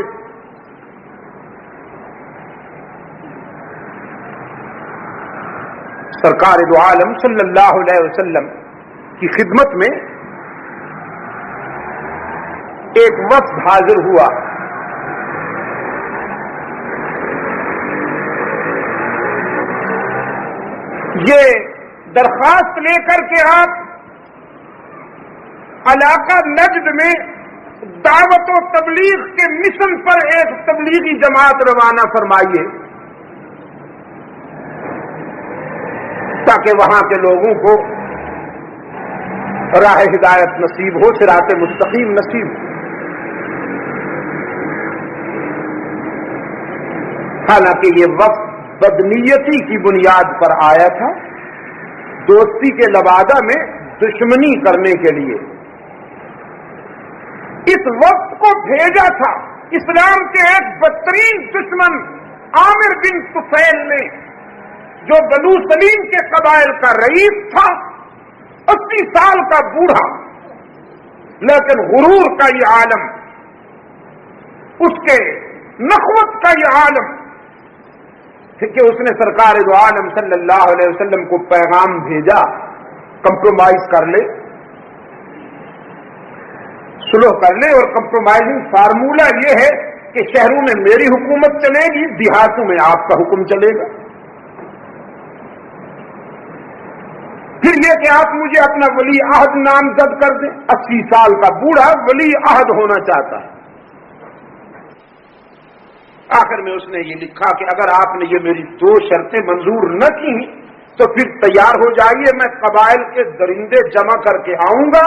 سرکار دو عالم صلی اللہ علیہ وسلم کی خدمت میں ایک وفد حاضر ہوا۔ یہ درخواست لے کر کے آپ علاقہ نجد میں دعوت و تبلیغ کے مشن پر ایک تبلیغی جماعت روانہ فرمائیے، تاکہ وہاں کے لوگوں کو راہ ہدایت نصیب ہو، صراط مستقیم نصیب ہو۔ حالانکہ یہ وقت بدنیتی کی بنیاد پر آیا تھا، دوستی کے لبادہ میں دشمنی کرنے کے لیے اس وقت کو بھیجا تھا۔ اسلام کے ایک بدترین دشمن عامر بن طفیل نے، جو بنو سلیم کے قبائل کا رئیس تھا، 80 سال کا بوڑھا، لیکن غرور کا یہ عالم، اس کے نخوت کا یہ عالم کہ اس نے سرکار دو عالم صلی اللہ علیہ وسلم کو پیغام بھیجا کمپرومائز کر لے، صلح کر لے، اور کمپرومائزنگ فارمولہ یہ ہے کہ شہروں میں میری حکومت چلے گی، دیہاتوں میں آپ کا حکم چلے گا۔ پھر یہ کہ آپ مجھے اپنا ولی عہد نامزد کر دیں۔ 80 سال کا بوڑھا ولی عہد ہونا چاہتا ہے۔ آخر میں اس نے یہ لکھا کہ اگر آپ نے یہ میری 2 شرطیں منظور نہ کی تو پھر تیار ہو جائیے، میں قبائل کے درندے جمع کر کے آؤں گا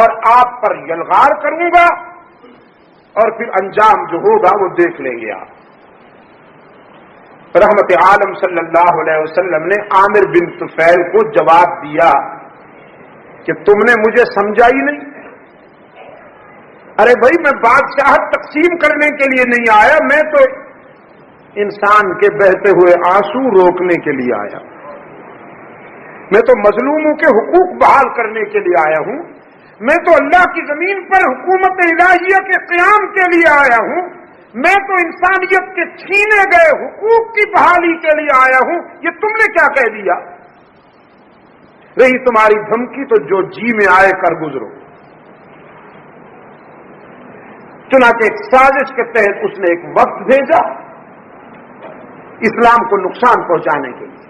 اور آپ پر یلغار کروں گا، اور پھر انجام جو ہوگا وہ دیکھ لیں گے آپ۔ رحمت عالم صلی اللہ علیہ وسلم نے عامر بن طفیل کو جواب دیا کہ تم نے مجھے سمجھا ہی نہیں، ارے بھائی میں بادشاہت تقسیم کرنے کے لیے نہیں آیا، میں تو انسان کے بہتے ہوئے آنسو روکنے کے لیے آیا، میں تو مظلوموں کے حقوق بحال کرنے کے لیے آیا ہوں، میں تو اللہ کی زمین پر حکومت الہیہ کے قیام کے لیے آیا ہوں، میں تو انسانیت کے چھینے گئے حقوق کی بحالی کے لیے آیا ہوں، یہ تم نے کیا کہہ دیا؟ رہی تمہاری دھمکی تو جو جی میں آئے کر گزرو۔ چنانچہ ایک سازش کے تحت اس نے ایک وقت بھیجا اسلام کو نقصان پہنچانے کے لیے۔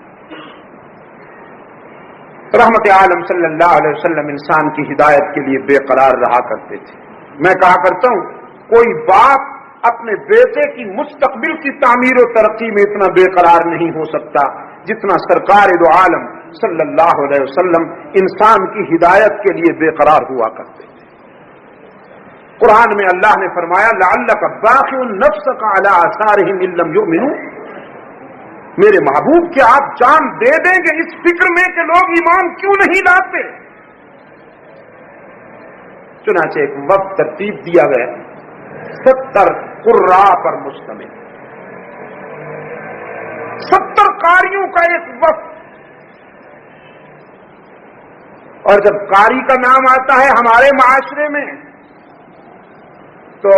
رحمت عالم صلی اللہ علیہ وسلم انسان کی ہدایت کے لیے بے قرار رہا کرتے تھے۔ میں کہا کرتا ہوں کوئی باپ اپنے بیٹے کی مستقبل کی تعمیر و ترقی میں اتنا بے قرار نہیں ہو سکتا جتنا سرکار دو عالم صلی اللہ علیہ وسلم انسان کی ہدایت کے لیے بے قرار ہوا کرتے تھے۔ قرآن میں اللہ نے فرمایا لعلک باخع نفسک علی آثارہم ان لم یؤمنوا، میرے محبوب کیا آپ جان دے دیں گے اس فکر میں کہ لوگ ایمان کیوں نہیں لاتے؟ چنانچہ ایک وقت ترتیب دیا گیا 70 قراء پر مشتمل، 70 قاریوں کا ایک وقت۔ اور جب قاری کا نام آتا ہے ہمارے معاشرے میں تو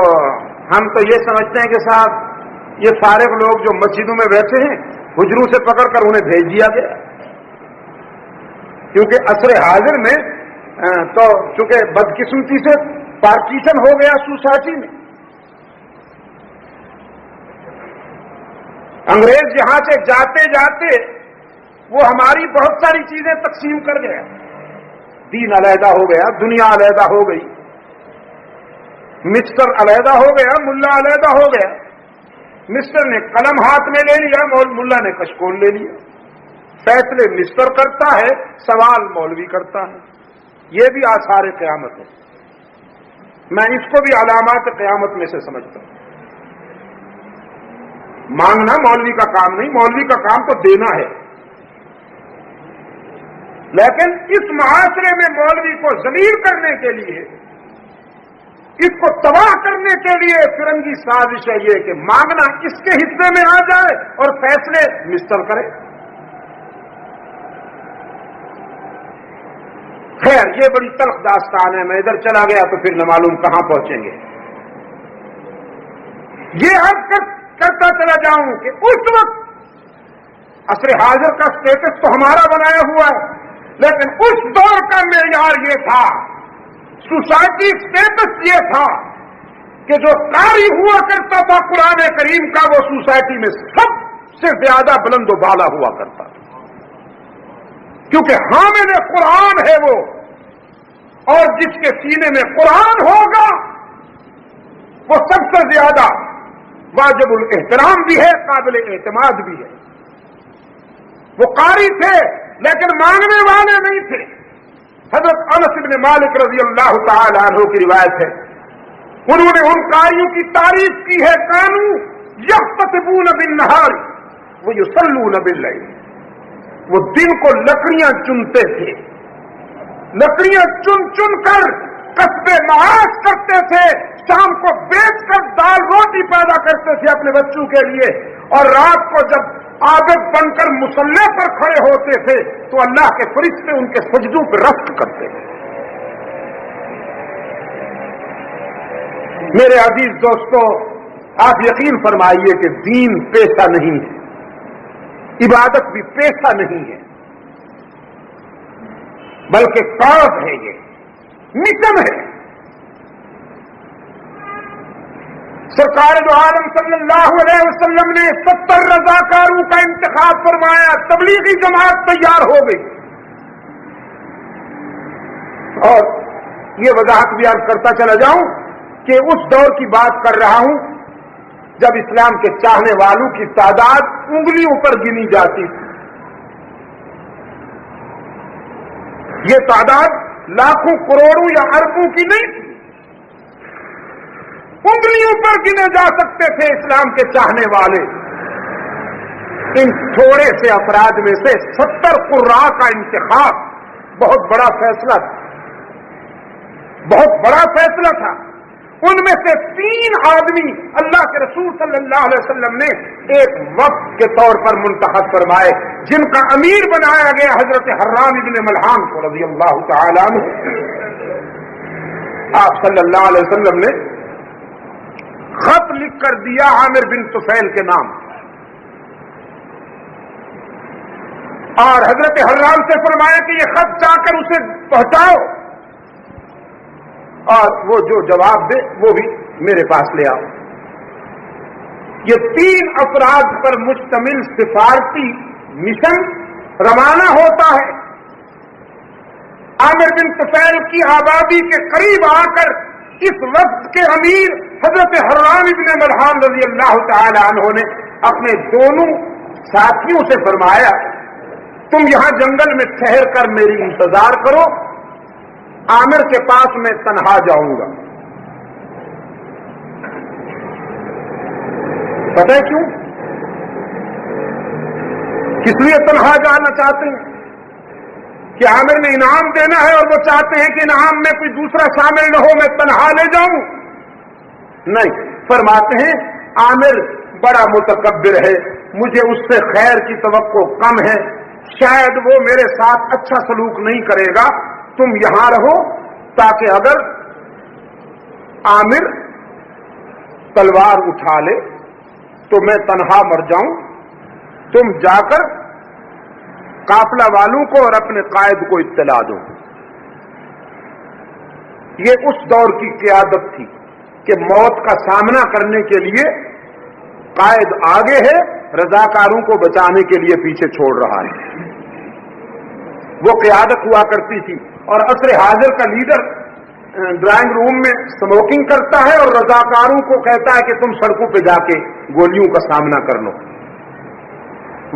ہم تو یہ سمجھتے ہیں کہ صاحب یہ فارغ لوگ جو مسجدوں میں بیٹھے ہیں حجروں سے پکڑ کر انہیں بھیج دیا گیا، کیونکہ عصر حاضر میں تو چونکہ بدقسمتی سے پارٹیشن ہو گیا سوسائٹی میں، انگریز یہاں سے جاتے جاتے وہ ہماری بہت ساری چیزیں تقسیم کر گیا، دین علیحدہ ہو گیا، دنیا علیحدہ ہو گئی، مسٹر علیحدہ ہو گیا، ملا علیحدہ ہو گیا، مسٹر نے قلم ہاتھ میں لے لیا، ملا نے کشکول لے لیا، فیصلے مسٹر کرتا ہے، سوال مولوی کرتا ہے۔ یہ بھی آثار قیامت ہے، میں اس کو بھی علامات قیامت میں سے سمجھتا ہوں۔ مانگنا مولوی کا کام نہیں، مولوی کا کام تو دینا ہے، لیکن اس معاشرے میں مولوی کو ذلیل کرنے کے لیے، اس کو تباہ کرنے کے لیے فرنگی سازش ہے یہ کہ مانگنا اس کے حصے میں آ جائے اور فیصلے مسٹر کرے۔ خیر یہ بڑی تلخ داستان ہے، میں ادھر چلا گیا تو پھر نہ معلوم کہاں پہنچیں گے۔ یہ عرض کرتا چلا جاؤں کہ اس وقت عصر حاضر کا سٹیٹس تو ہمارا بنایا ہوا ہے، لیکن اس دور کا معیار یہ تھا، سوسائٹی سٹیٹس یہ تھا کہ جو قاری ہوا کرتا تھا قرآن کریم کا وہ سوسائٹی میں سب سے زیادہ بلند و بالا ہوا کرتا تھا، کیونکہ حامل قرآن ہے وہ، اور جس کے سینے میں قرآن ہوگا وہ سب سے زیادہ واجب الاحترام بھی ہے، قابل اعتماد بھی ہے۔ وہ قاری تھے لیکن مانگنے والے نہیں تھے۔ حضرت انس بن مالک رضی اللہ تعالی عنہ کی روایت ہے، انہوں نے ان قاریوں کی تعریف کی ہے، کانوا یختطبون بالنہار ویصلون باللیل، وہ دن کو لکڑیاں چنتے تھے، لکڑیاں چن چن کر کسب معاش کرتے تھے، شام کو بیچ کر دال روٹی پیدا کرتے تھے اپنے بچوں کے لیے، اور رات کو جب عابد بن کر مصلی پر کھڑے ہوتے تھے تو اللہ کے فرشتے ان کے سجدوں پہ رفع کرتے تھے۔ میرے عزیز دوستو، آپ یقین فرمائیے کہ دین پیشہ نہیں ہے، عبادت بھی پیشہ نہیں ہے، بلکہ کاز ہے، یہ مشن ہے۔ سرکار دو عالم صلی اللہ علیہ وسلم نے 70 رضاکاروں کا انتخاب فرمایا، تبلیغی جماعت تیار ہو گئی۔ اور یہ وضاحت بھی عرض کرتا چلا جاؤں کہ اس دور کی بات کر رہا ہوں جب اسلام کے چاہنے والوں کی تعداد انگلیوں پر گنی جاتی تھی۔ یہ تعداد لاکھوں کروڑوں یا اربوں کی نہیں تھی، انگلیوں پر گنے جا سکتے تھے اسلام کے چاہنے والے۔ ان تھوڑے سے افراد میں سے 70 قراء کا انتخاب بہت بڑا فیصلہ تھا، بہت بڑا فیصلہ تھا۔ ان میں سے 3 آدمی اللہ کے رسول صلی اللہ علیہ وسلم نے ایک وقت کے طور پر منتخب فرمائے، جن کا امیر بنایا گیا حضرت حرام ابن ملحان کو رضی اللہ تعالی عنہ۔ آپ صلی اللہ علیہ وسلم نے خط لکھ کر دیا عامر بن طفیل کے نام، اور حضرت حرام سے فرمایا کہ یہ خط جا کر اسے پہنچاؤ، اور وہ جو جواب دے وہ بھی میرے پاس لے آؤ۔ یہ 3 افراد پر مشتمل سفارتی مشن روانہ ہوتا ہے۔ عامر بن طفیل کی آبادی کے قریب آ کر اس وقت کے امیر حضرت حرام ابن ملحان رضی اللہ تعالی عنہ نے اپنے دونوں ساتھیوں سے فرمایا، تم یہاں جنگل میں ٹھہر کر میری انتظار کرو، عامر کے پاس میں تنہا جاؤں گا۔ پتہ ہے کیوں؟ کس لیے تنہا جانا چاہتے ہیں؟ کہ عامر نے انعام دینا ہے اور وہ چاہتے ہیں کہ انعام میں کوئی دوسرا شامل نہ ہو، میں تنہا لے جاؤں؟ نہیں، فرماتے ہیں عامر بڑا متکبر ہے، مجھے اس سے خیر کی توقع کم ہے، شاید وہ میرے ساتھ اچھا سلوک نہیں کرے گا، تم یہاں رہو تاکہ اگر عامر تلوار اٹھا لے تو میں تنہا مر جاؤں، تم جا کر قافلہ والوں کو اور اپنے قائد کو اطلاع دو۔ یہ اس دور کی قیادت تھی کہ موت کا سامنا کرنے کے لیے قائد آگے ہے، رضاکاروں کو بچانے کے لیے پیچھے چھوڑ رہا ہے۔ وہ قیادت ہوا کرتی تھی، اور عصر حاضر کا لیڈر ڈرائنگ روم میں سموکنگ کرتا ہے اور رضاکاروں کو کہتا ہے کہ تم سڑکوں پہ جا کے گولیوں کا سامنا کر لو۔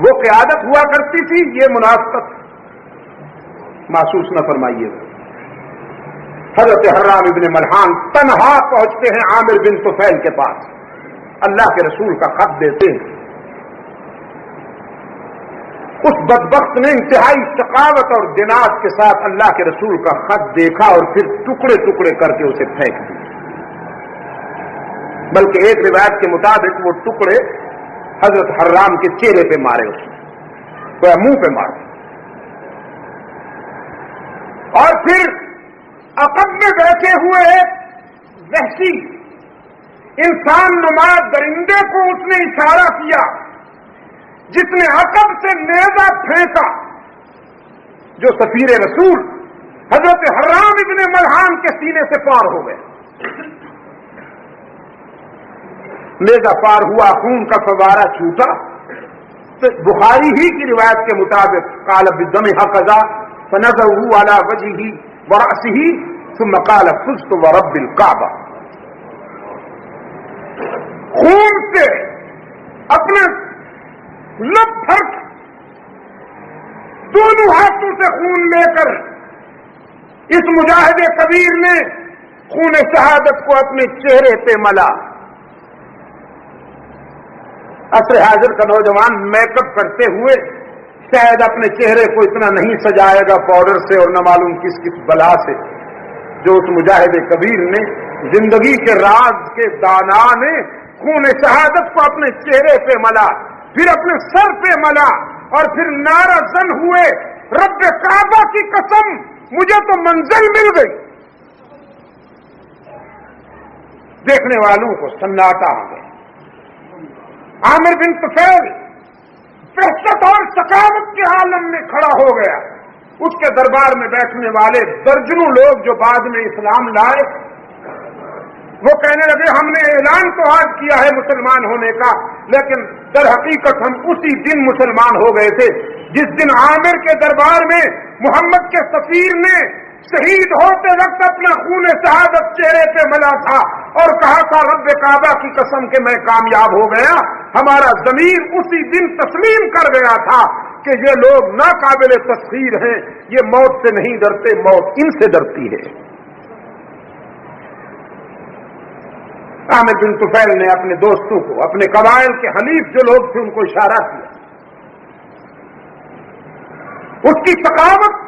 وہ قیادت ہوا کرتی تھی، یہ منافقت محسوس نہ فرمائیے۔ حضرت حرام ابن ملحان تنہا پہنچتے ہیں عامر بن طفیل کے پاس، اللہ کے رسول کا خط دیتے ہیں۔ اس بدبخت نے انتہائی ثقافت اور دنات کے ساتھ اللہ کے رسول کا خط دیکھا اور پھر ٹکڑے ٹکڑے کر کے اسے پھینک دیا، بلکہ ایک روایت کے مطابق وہ ٹکڑے حضرت حرام کے چہرے پہ مارے، اس نے منہ پہ مارے، اور پھر عقب میں بیٹھے ہوئے ایک وحشی انسان نما درندے کو اس نے اشارہ کیا، جس نے عقب سے نیزہ پھینکا، جو سفیر رسول حضرت حرام ابن ملحان کے سینے سے پار ہو گئے۔ نیزہ پار ہوا، خون کا فوارہ چھوٹا، تو بخاری ہی کی روایت کے مطابق قال بالدم هكذا فنزعه على وجهه ورأسه ثم قال فزت ورب الكعبة۔ خون سے اپنے لب بھر دونوں ہاتھوں سے خون لے کر اس مجاہد کبیر نے خون شہادت کو اپنے چہرے پہ ملا۔ عصر حاضر کا نوجوان میک اپ کرتے ہوئے شاید اپنے چہرے کو اتنا نہیں سجائے گا پاؤڈر سے اور نہ معلوم کس کس بلا سے، جو اس مجاہد کبیر نے زندگی کے راز کے دانا نے خون شہادت کو اپنے چہرے پہ ملا، پھر اپنے سر پہ ملا، اور پھر نعرہ زن ہوئے، رب کعبہ کی قسم مجھے تو منزل مل گئی۔ دیکھنے والوں کو سناٹا آ گیا۔ عامر بن طفیل وحشت اور ثقافت کے عالم میں کھڑا ہو گیا۔ اس کے دربار میں بیٹھنے والے درجنوں لوگ جو بعد میں اسلام لائے، وہ کہنے لگے ہم نے اعلان تو آج کیا ہے مسلمان ہونے کا، لیکن در حقیقت ہم اسی دن مسلمان ہو گئے تھے جس دن عامر کے دربار میں محمد کے سفیر نے شہید ہوتے وقت اپنا خون شہادت چہرے پہ ملا تھا اور کہا تھا رب کعبہ کی قسم کہ میں کامیاب ہو گیا۔ ہمارا ضمیر اسی دن تسلیم کر گیا تھا کہ یہ لوگ ناقابل تسخیر ہیں، یہ موت سے نہیں ڈرتے، موت ان سے ڈرتی ہے۔ عامر بن طفیل نے اپنے دوستوں کو، اپنے قبائل کے حلیف جو لوگ تھے، ان کو اشارہ کیا۔ اس کی ثقافت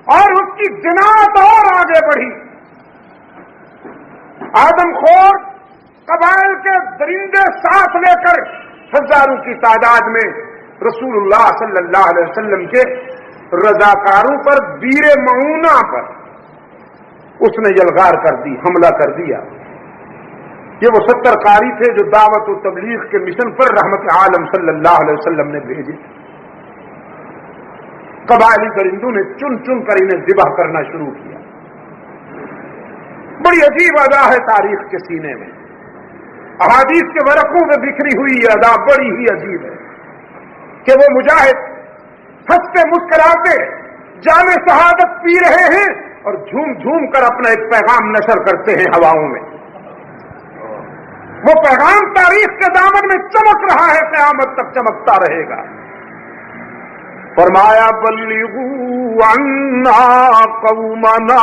اور اس کی جنات اور آگے بڑھی۔ آدم خور قبائل کے درندے ساتھ لے کر ہزاروں کی تعداد میں رسول اللہ صلی اللہ علیہ وسلم کے رضاکاروں پر بیر معونہ پر اس نے یلغار کر دی، حملہ کر دیا۔ یہ وہ 70 قاری تھے جو دعوت و تبلیغ کے مشن پر رحمت عالم صلی اللہ علیہ وسلم نے بھیجے۔ قبائلی درندوں نے چن چن کر انہیں ذبح کرنا شروع کیا۔ بڑی عجیب ادا ہے تاریخ کے سینے میں، احادیث کے ورقوں میں بکھری ہوئی یہ ادا بڑی ہی عجیب ہے کہ وہ مجاہد ہنستے مسکراتے جام شہادت پی رہے ہیں اور جھوم جھوم کر اپنا ایک پیغام نشر کرتے ہیں ہواؤں میں۔ وہ پیغام تاریخ کے دامن میں چمک رہا ہے، قیامت تک چمکتا رہے گا۔ فرمایا بلغوا عنا قومنا،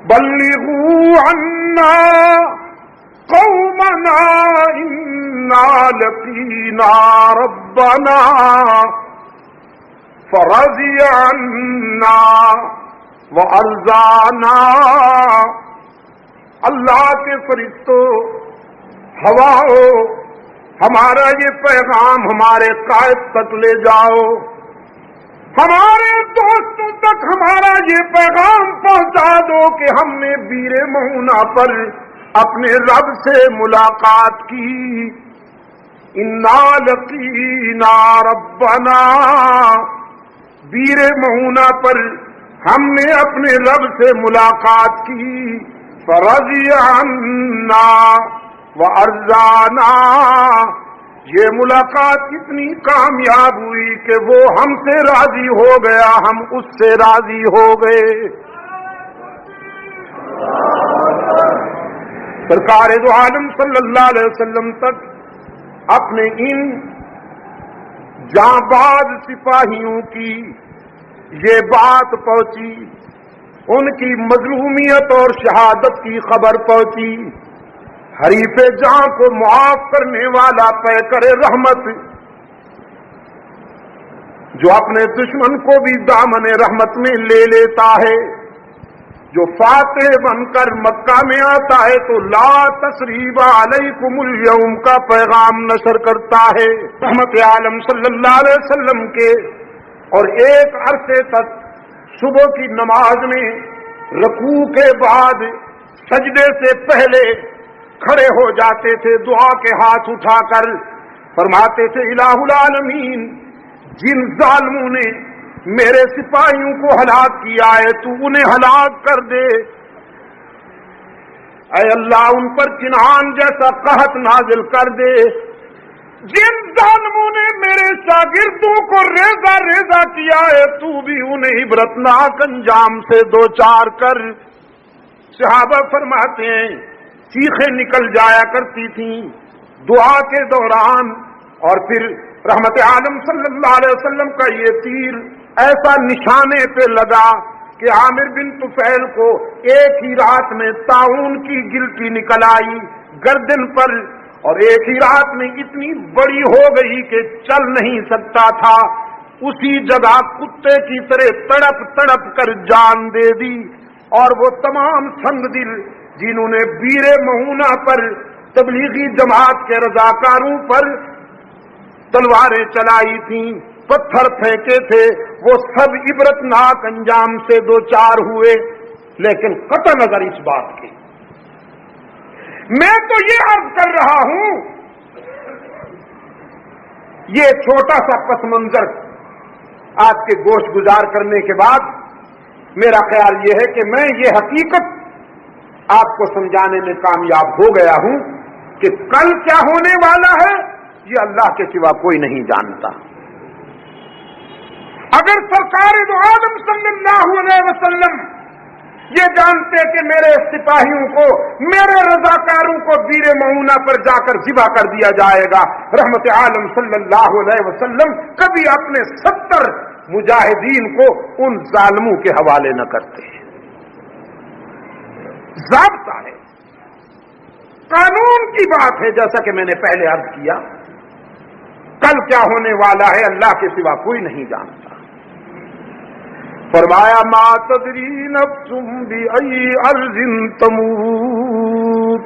بلغوا عنا قومنا انا لقینا ربنا فرضی عنا وارضانا۔ اللہ کے فرشتوں، ہواؤں، ہمارا یہ پیغام ہمارے قائد تک لے جاؤ، ہمارے دوستوں تک ہمارا یہ پیغام پہنچا دو کہ ہم نے بیر معونہ پر اپنے رب سے ملاقات کی۔ انا لقینا ربنا، بیر معونہ پر ہم نے اپنے رب سے ملاقات کی۔ فرضی عنا وارضانا، یہ ملاقات اتنی کامیاب ہوئی کہ وہ ہم سے راضی ہو گیا، ہم اس سے راضی ہو گئے۔ سرکار دو عالم صلی اللہ علیہ وسلم تک اپنے ان جانباز سپاہیوں کی یہ بات پہنچی، ان کی مظلومیت اور شہادت کی خبر پہنچی۔ حریف جاں کو معاف کرنے والا پیکر رحمت، جو اپنے دشمن کو بھی دامن رحمت میں لے لیتا ہے، جو فاتح بن کر مکہ میں آتا ہے تو لا تثریب علیکم اليوم کا پیغام نشر کرتا ہے رحمت عالم صلی اللہ علیہ وسلم کے، اور ایک عرصے تک صبح کی نماز میں رکوع کے بعد سجدے سے پہلے کھڑے ہو جاتے تھے، دعا کے ہاتھ اٹھا کر فرماتے تھے الہ العالمین، جن ظالموں نے میرے سپاہیوں کو ہلاک کیا ہے تو انہیں ہلاک کر دے، اے اللہ ان پر کنعان جیسا قحط نازل کر دے، جن ظالموں نے میرے شاگردوں کو ریزہ ریزہ کیا ہے تو بھی انہیں عبرتناک انجام سے دوچار کر۔ صحابہ فرماتے ہیں چیخیں نکل جایا کرتی تھیں دعا کے دوران، اور پھر رحمت عالم صلی اللہ علیہ وسلم کا یہ تیر ایسا نشانے پہ لگا کہ عامر بن طفیل کو ایک ہی رات میں طاعون کی گلٹی نکل آئی گردن پر، اور ایک ہی رات میں اتنی بڑی ہو گئی کہ چل نہیں سکتا تھا، اسی جگہ کتے کی طرح تڑپ تڑپ کر جان دے دی۔ اور وہ تمام سنگ دل جنہوں نے بیر معونہ پر تبلیغی جماعت کے رضاکاروں پر تلواریں چلائی تھیں، پتھر پھینکے تھے، وہ سب عبرتناک انجام سے دوچار ہوئے۔ لیکن قطع نظر اس بات کی، میں تو یہ عرض کر رہا ہوں، یہ چھوٹا سا پس منظر آپ کے گوش گزار کرنے کے بعد میرا خیال یہ ہے کہ میں یہ حقیقت آپ کو سمجھانے میں کامیاب ہو گیا ہوں کہ کل کیا ہونے والا ہے یہ اللہ کے سوا کوئی نہیں جانتا۔ اگر سرکار دو عالم صلی اللہ علیہ وسلم یہ جانتے کہ میرے سپاہیوں کو، میرے رضاکاروں کو بیر معونہ پر جا کر ذبح کر دیا جائے گا، رحمت عالم صلی اللہ علیہ وسلم کبھی اپنے 70 مجاہدین کو ان ظالموں کے حوالے نہ کرتے۔ ضابطہ ہے، قانون کی بات ہے، جیسا کہ میں نے پہلے عرض کیا، کل کیا ہونے والا ہے اللہ کے سوا کوئی نہیں جانتا۔ فرمایا ما تدری نفس بأی ارض تموت،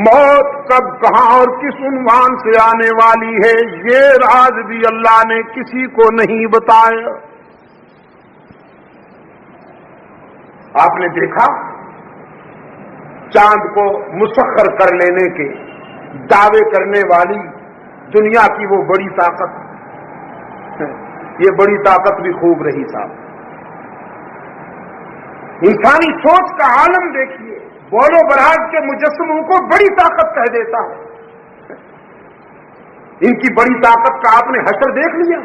موت کب کہاں اور کس عنوان سے آنے والی ہے یہ راز بھی اللہ نے کسی کو نہیں بتایا۔ آپ نے دیکھا چاند کو مسخر کر لینے کے دعوے کرنے والی دنیا کی وہ بڑی طاقت، یہ بڑی طاقت بھی خوب رہی صاحب۔ انسانی سوچ کا عالم دیکھیے، بول و براز کے مجسموں کو بڑی طاقت کہہ دیتا ہے۔ ان کی بڑی طاقت کا آپ نے حشر دیکھ لیا؟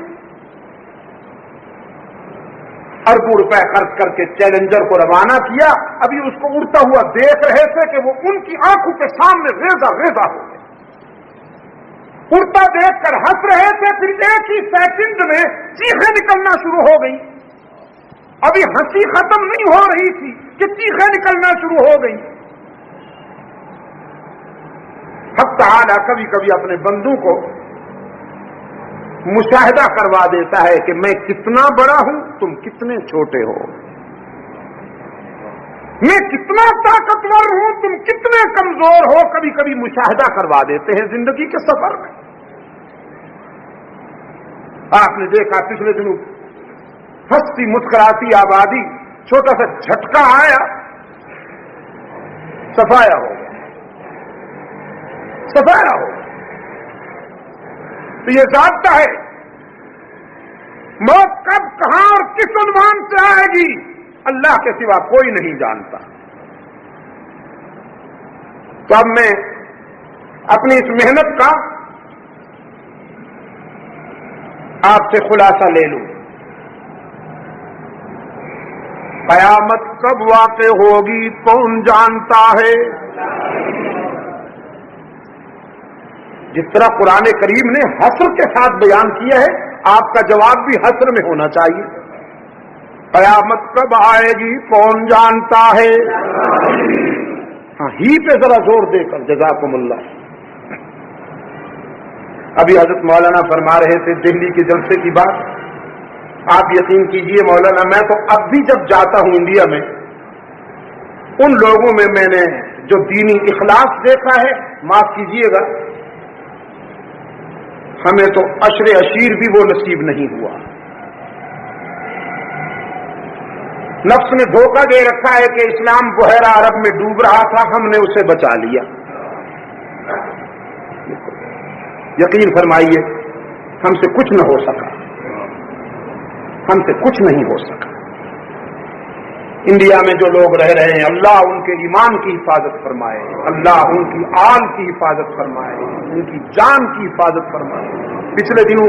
اربوں روپے خرچ کر کے چیلنجر کو روانہ کیا، ابھی اس کو اڑتا ہوا دیکھ رہے تھے کہ وہ ان کی آنکھوں کے سامنے ریزہ ریزہ ہو گیا۔ اڑتا دیکھ کر ہنس رہے تھے، پھر ایک ہی سیکنڈ میں چیخیں نکلنا شروع ہو گئی۔ ابھی ہنسی ختم نہیں ہو رہی تھی کہ چیخیں نکلنا شروع ہو گئی۔ حق تعالی کبھی کبھی اپنے بندوں کو مشاہدہ کروا دیتا ہے کہ میں کتنا بڑا ہوں، تم کتنے چھوٹے ہو، میں کتنا طاقتور ہوں، تم کتنے کمزور ہو۔ کبھی کبھی مشاہدہ کروا دیتے ہیں زندگی کے سفر میں۔ آپ نے دیکھا پچھلے دنوں ہنستی مسکراتی آبادی، چھوٹا سا جھٹکا آیا، صفایا ہو گیا، صفایا ہو گیا۔ تو یہ ضابطہ ہے، موت کب کہاں اور کس عنوان سے آئے گی اللہ کے سوا کوئی نہیں جانتا۔ تو اب میں اپنی اس محنت کا آپ سے خلاصہ لے لوں۔ قیامت کب واقع ہوگی کون جانتا ہے؟ جس طرح قرآن کریم نے حسر کے ساتھ بیان کیا ہے، آپ کا جواب بھی حسر میں ہونا چاہیے۔ قیامت کب آئے گی کون جانتا ہے؟ ہاں ہی پہ ذرا زور دے کر، جزاکم اللہ۔ ابھی حضرت مولانا فرما رہے تھے دہلی کے جلسے کی بات، آپ یقین کیجئے مولانا، میں تو اب بھی جب جاتا ہوں انڈیا میں، ان لوگوں میں میں نے جو دینی اخلاص دیکھا ہے، معاف کیجئے گا، ہمیں تو عشر عشیر بھی وہ نصیب نہیں ہوا۔ نفس نے دھوکہ دے رکھا ہے کہ اسلام بحیرہ عرب میں ڈوب رہا تھا، ہم نے اسے بچا لیا۔ یقین فرمائیے ہم سے کچھ نہ ہو سکا، ہم سے کچھ نہیں ہو سکا۔ انڈیا میں جو لوگ رہ رہے ہیں، اللہ ان کے ایمان کی حفاظت فرمائے، اللہ ان کی آل کی حفاظت فرمائے، ان کی جان کی حفاظت فرمائے۔ پچھلے دنوں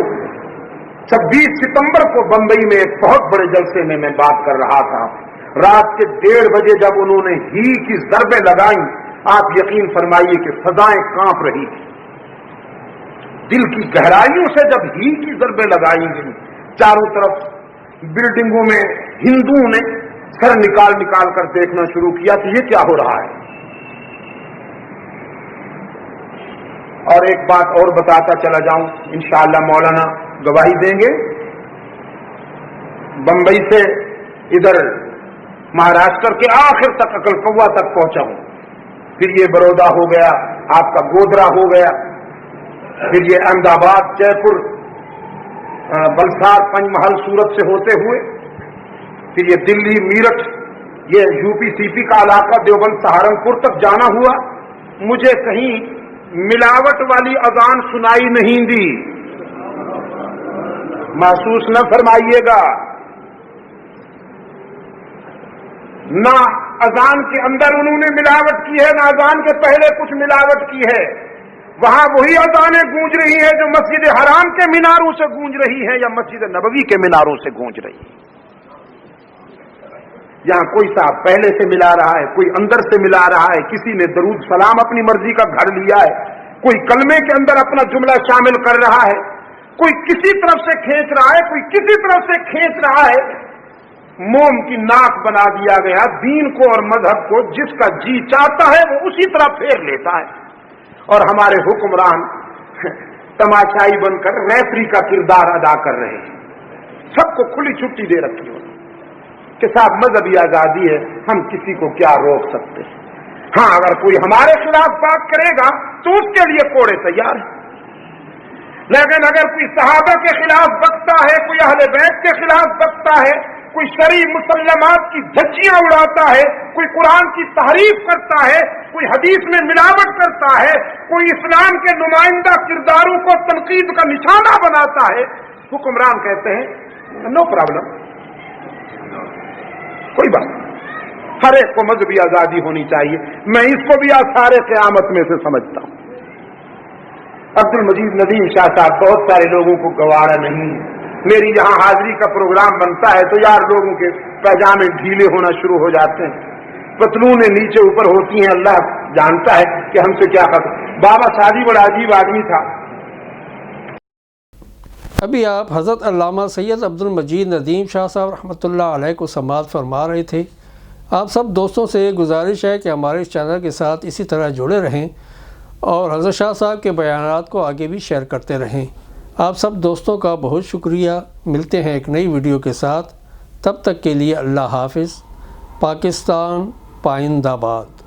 26 ستمبر کو بمبئی میں ایک بہت بڑے جلسے میں بات کر رہا تھا، رات کے 1:30 بجے جب انہوں نے ہی کی ضربیں لگائیں، آپ یقین فرمائیے کہ فضائیں کانپ رہی تھی۔ دل کی گہرائیوں سے جب ہی کی ضربیں لگائی گئی، چاروں طرف بلڈنگوں میں ہندوؤں نے سر نکال نکال کر دیکھنا شروع کیا کہ یہ کیا ہو رہا ہے۔ اور ایک بات اور بتاتا چلا جاؤں، انشاءاللہ مولانا گواہی دیں گے، بمبئی سے ادھر مہاراشٹر کے آخر تک اکلکوا تک پہنچا ہوں، پھر یہ برودا ہو گیا، آپ کا گودرا ہو گیا، پھر یہ احمد آباد، جے پور، بلسار، پنج محل، سورت سے ہوتے ہوئے پھر یہ دلی، میرٹھ، یہ یو پی سی پی کا علاقہ، دیوبند، سہارنپور تک جانا ہوا۔ مجھے کہیں ملاوٹ والی اذان سنائی نہیں دی، محسوس نہ فرمائیے گا، نہ اذان کے اندر انہوں نے ملاوٹ کی ہے، نہ اذان کے پہلے کچھ ملاوٹ کی ہے۔ وہاں وہی اذانیں گونج رہی ہیں جو مسجد حرام کے میناروں سے گونج رہی ہیں یا مسجد نبوی کے میناروں سے گونج رہی ہیں۔ یہاں کوئی صاحب پہلے سے ملا رہا ہے، کوئی اندر سے ملا رہا ہے، کسی نے درود سلام اپنی مرضی کا گھڑ لیا ہے، کوئی کلمے کے اندر اپنا جملہ شامل کر رہا ہے، کوئی کسی طرف سے کھینچ رہا ہے، کوئی کسی طرف سے کھینچ رہا ہے۔ موم کی ناک بنا دیا گیا دین کو اور مذہب کو، جس کا جی چاہتا ہے وہ اسی طرح پھیر لیتا ہے، اور ہمارے حکمران تماشائی بن کر ریفری کا کردار ادا کر رہے ہیں، سب کو کھلی چھٹی دے رکھی ہے۔ کہ صاحب مذہبی آزادی ہے، ہم کسی کو کیا روک سکتے ہیں؟ ہاں اگر کوئی ہمارے خلاف بات کرے گا تو اس کے لیے کوڑے تیار ہیں، لیکن اگر کوئی صحابہ کے خلاف بکتا ہے، کوئی اہل بیت کے خلاف بکتا ہے، کوئی شرعی مسلمات کی دھجیاں اڑاتا ہے، کوئی قرآن کی تحریف کرتا ہے، کوئی حدیث میں ملاوٹ کرتا ہے، کوئی اسلام کے نمائندہ کرداروں کو تنقید کا نشانہ بناتا ہے، حکمران کہتے ہیں نو پرابلم، کوئی بات نہیں، ہر ایک کو مذہبی آزادی ہونی چاہیے۔ میں اس کو بھی آثار قیامت میں سے سمجھتا ہوں۔ عبد المجید ندیم شاہ صاحب بہت سارے لوگوں کو گوارا نہیں، میری یہاں حاضری کا پروگرام بنتا ہے تو یار لوگوں کے پیجامے ڈھیلے ہونا شروع ہو جاتے ہیں، پتلونیں نیچے اوپر ہوتی ہیں، اللہ جانتا ہے کہ ہم سے کیا خطر۔ بابا شادی بڑا عجیب آدمی تھا۔ ابھی آپ حضرت علامہ سید عبد المجید ندیم شاہ صاحب رحمۃ اللہ علیہ کو سماعت فرما رہے تھے۔ آپ سب دوستوں سے گزارش ہے کہ ہمارے اس چینل کے ساتھ اسی طرح جڑے رہیں اور حضرت شاہ صاحب کے بیانات کو آگے بھی شیئر کرتے رہیں۔ آپ سب دوستوں کا بہت شکریہ۔ ملتے ہیں ایک نئی ویڈیو کے ساتھ، تب تک کے لیے اللہ حافظ۔ پاکستان پائندہ باد۔